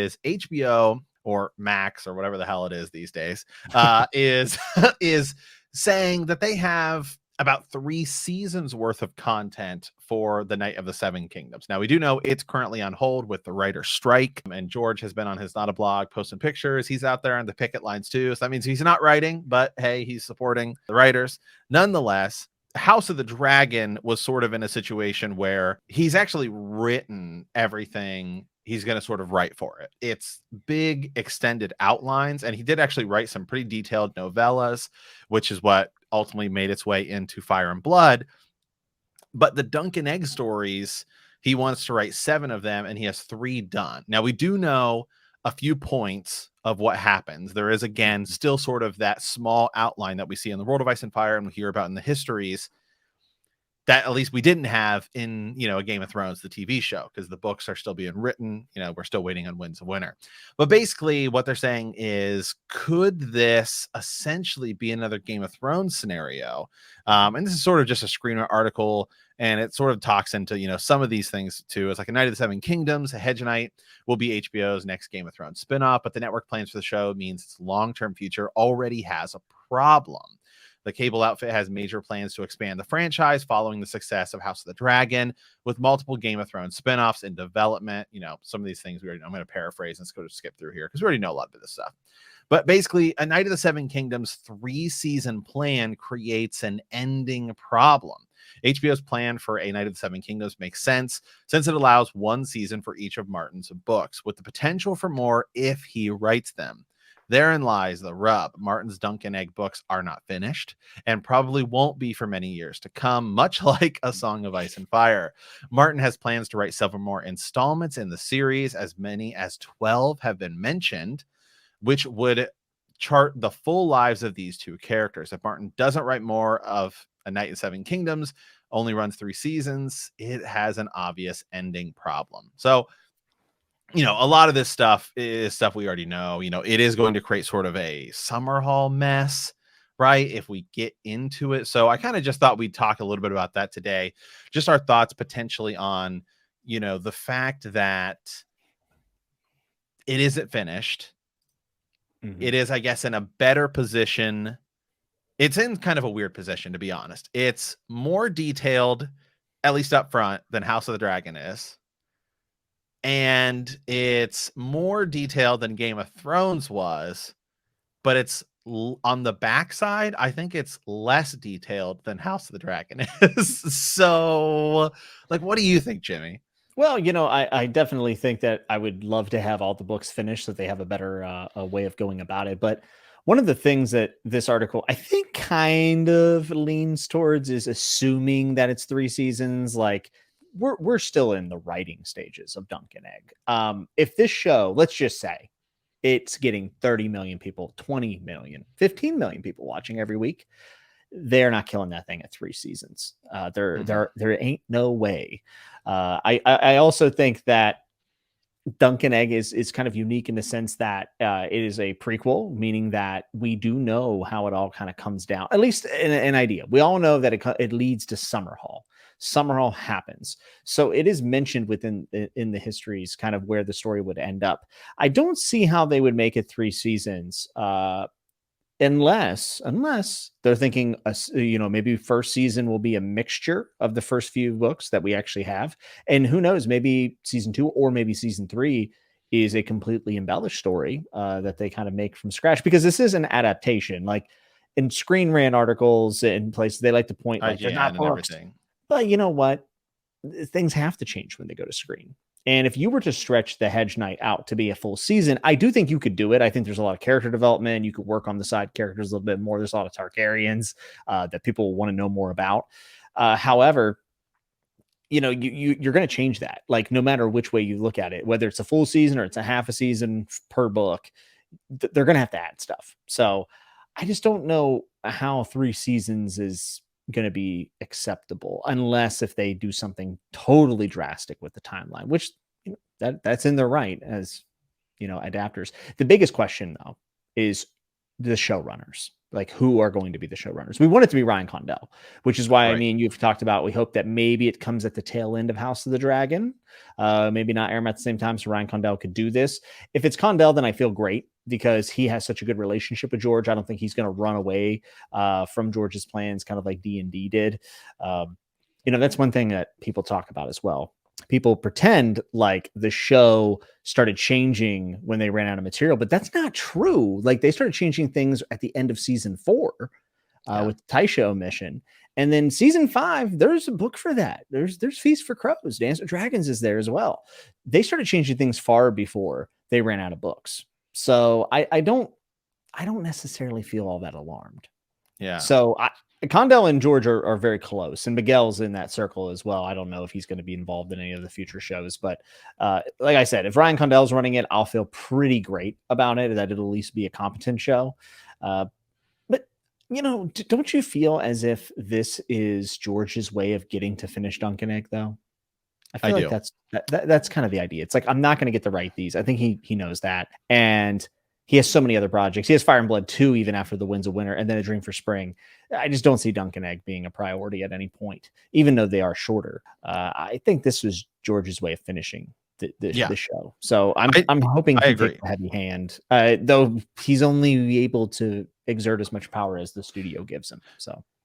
is HBO or Max or whatever the hell it is these days is is saying that they have about 3 seasons worth of content for the Night of the Seven Kingdoms. Now, we do know it's currently on hold with the writer's strike, and George has been on his Not a Blog posting pictures. He's out there on the picket lines too, so that means he's not writing, but hey, he's supporting the writers. Nonetheless, House of the Dragon was sort of in a situation where he's actually written everything he's going to sort of write for it. It's big extended outlines, and he did actually write some pretty detailed novellas, which is what ultimately made its way into Fire and Blood. But the Dunk and Egg stories, he wants to write 7 of them, and he has 3 done. Now, we do know a few points of what happens. There is, again, still sort of that small outline that we see in the World of Ice and Fire and we hear about in the histories that at least we didn't have in, a Game of Thrones, the TV show, because the books are still being written. We're still waiting on Winds of Winter. But basically what they're saying is, could this essentially be another Game of Thrones scenario? And this is sort of just a screener article, and it sort of talks into, some of these things too. It's like a Night of the Seven Kingdoms, a Hedge Knight will be HBO's next Game of Thrones spinoff, but the network plans for the show means its long-term future already has a problem. The cable outfit has major plans to expand the franchise following the success of House of the Dragon, with multiple Game of Thrones spinoffs in development. Some of these things I'm going to paraphrase and go to skip through here because we already know a lot of this stuff. But basically, a Night of the Seven Kingdoms 3-season plan creates an ending problem. HBO's plan for a Night of the Seven Kingdoms makes sense since it allows 1 season for each of Martin's books, with the potential for more if he writes them. Therein lies the rub. Martin's Dunk and Egg books are not finished and probably won't be for many years to come, much like A Song of Ice and Fire. Martin has plans to write several more installments in the series, as many as 12 have been mentioned, which would chart the full lives of these 2 characters. If Martin doesn't write more of A Night in Seven Kingdoms, only runs 3 seasons, it has an obvious ending problem. So, a lot of this stuff is stuff we already know. It is going to create sort of a summer hall mess, right? If we get into it. So I kind of just thought we'd talk a little bit about that today. Just our thoughts potentially on, the fact that it isn't finished. Mm-hmm. It is, I guess, in a better position. It's in kind of a weird position, to be honest. It's more detailed, at least up front, than House of the Dragon is. And it's more detailed than Game of Thrones was, but it's on the backside. I think it's less detailed than House of the Dragon is. So, what do you think, Jimmy? Well, I definitely think that I would love to have all the books finished so that they have a better a way of going about it. But one of the things that this article, I think, kind of leans towards is assuming that it's 3 seasons. We're still in the writing stages of Dunk and Egg. If this show, let's just say it's getting 30 million people, 20 million, 15 million people watching every week, they're not killing that thing at 3 seasons. There ain't no way. I also think that Dunk and Egg is kind of unique in the sense that it is a prequel, meaning that we do know how it all kind of comes down, at least an idea. We all know that it leads to Summerhall. Summerhall happens. So it is mentioned within in the histories kind of where the story would end up. I don't see how they would make it 3 seasons unless they're thinking, maybe first season will be a mixture of the first few books that we actually have. And who knows, maybe season 2 or maybe season 3 is a completely embellished story that they kind of make from scratch, because this is an adaptation. Like in Screen Rant articles and places, they like to point like they're not books. Everything. But you know what? Things have to change when they go to screen. And if you were to stretch the Hedge Knight out to be a full season, I do think you could do it. I think there's a lot of character development. You could work on the side characters a little bit more. There's a lot of Targaryens that people want to know more about. However, you're going to change that. Like, no matter which way you look at it, whether it's a full season or it's a half a season per book, they're going to have to add stuff. So I just don't know how 3 seasons is going to be acceptable, unless if they do something totally drastic with the timeline, which that's in their right as adapters. The biggest question though is the showrunners. like who are going to be the showrunners. We want it to be Ryan Condell, which is why Right. I mean you've talked about we hope that maybe it comes at the tail end of House of the Dragon. Maybe not air them at the same time, so Ryan Condell could do this. If it's Condell, then I feel great because he has such a good relationship with George. I don't think he's going to run away from George's plans, kind of like D&D did. That's one thing that people talk about as well. People pretend like the show started changing when they ran out of material, but that's not true. Like they started changing things at the end of season 4 with the Taisha omission. And then season 5, there's a book for that. There's Feast for Crows. Dance with Dragons is there as well. They started changing things far before they ran out of books. So I don't necessarily feel all that alarmed. Yeah. So Condell and George are very close, and Miguel's in that circle as well. I don't know if he's going to be involved in any of the future shows, but like I said, if Ryan Condell's running it, I'll feel pretty great about it, that it'll at least be a competent show. But don't you feel as if this is George's way of getting to finish Dunk and Egg, though? I feel like that's kind of the idea. It's like, I'm not going to get to write these. I think he knows that. And he has so many other projects. He has Fire and Blood 2 even after the Winds of Winter, and then A Dream for Spring. I just don't see Dunk and Egg being a priority at any point, even though they are shorter. I think this was George's way of finishing the show. So I'm hoping he takes a heavy hand, though he's only able to exert as much power as the studio gives him. So